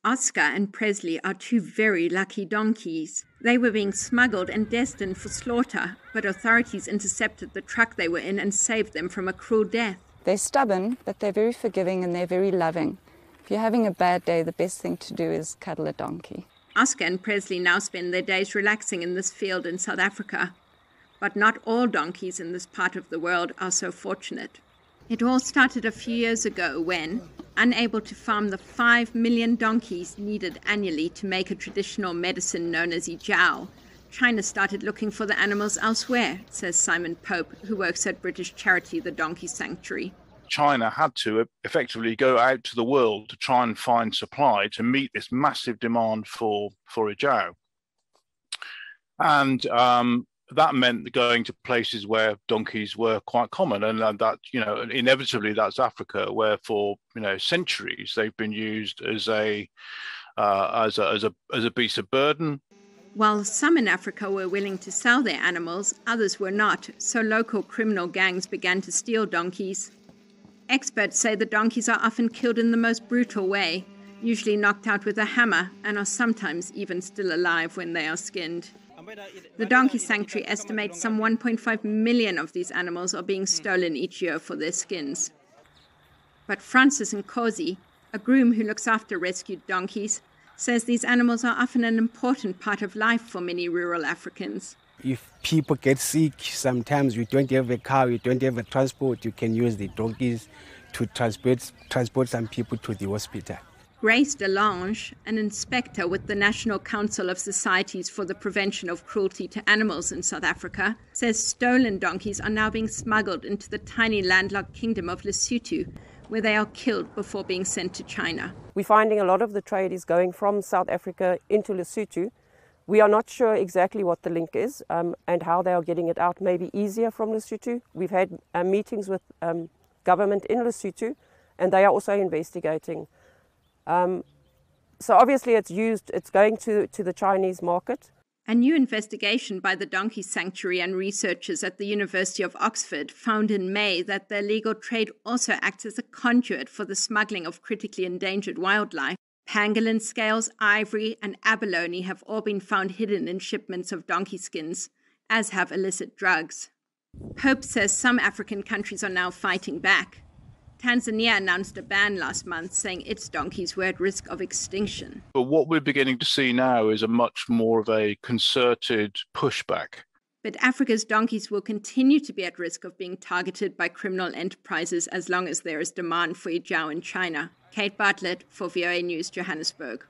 Oscar and Presley are two very lucky donkeys. They were being smuggled and destined for slaughter, but authorities intercepted the truck they were in and saved them from a cruel death. They're stubborn, but they're very forgiving and they're very loving. If you're having a bad day, the best thing to do is cuddle a donkey. Oscar and Presley now spend their days relaxing in this field in South Africa. But not all donkeys in this part of the world are so fortunate. It all started a few years ago when, unable to farm the 5 million donkeys needed annually to make a traditional medicine known as Ejiao, China started looking for the animals elsewhere, says Simon Pope, who works at British charity The Donkey Sanctuary. China had to effectively go out to the world to try and find supply to meet this massive demand for Ejiao. And that meant going to places where donkeys were quite common, and that, inevitably that's Africa, where for centuries they've been used as a beast of burden. While some in Africa were willing to sell their animals, others were not, so local criminal gangs began to steal donkeys. Experts say the donkeys are often killed in the most brutal way, usually knocked out with a hammer, and are sometimes even still alive when they are skinned. The Donkey Sanctuary estimates some 1.5 million of these animals are being stolen each year for their skins. But Francis Nkosi, a groom who looks after rescued donkeys, says these animals are often an important part of life for many rural Africans. If people get sick, sometimes you don't have a car, you don't have a transport, you can use the donkeys to transport some people to the hospital. Grace Delange, an inspector with the National Council of Societies for the Prevention of Cruelty to Animals in South Africa, says stolen donkeys are now being smuggled into the tiny landlocked kingdom of Lesotho, where they are killed before being sent to China. We're finding a lot of the trade is going from South Africa into Lesotho. We are not sure exactly what the link is and how they are getting it out, maybe easier from Lesotho. We've had meetings with government in Lesotho, and they are also investigating. So obviously it's going to the Chinese market. A new investigation by the Donkey Sanctuary and researchers at the University of Oxford found in May that the illegal trade also acts as a conduit for the smuggling of critically endangered wildlife. Pangolin scales, ivory, and abalone have all been found hidden in shipments of donkey skins, as have illicit drugs. Pope says some African countries are now fighting back. Tanzania announced a ban last month, saying its donkeys were at risk of extinction. But what we're beginning to see now is a much more of a concerted pushback. But Africa's donkeys will continue to be at risk of being targeted by criminal enterprises as long as there is demand for Ejiao in China. Kate Bartlett for VOA News, Johannesburg.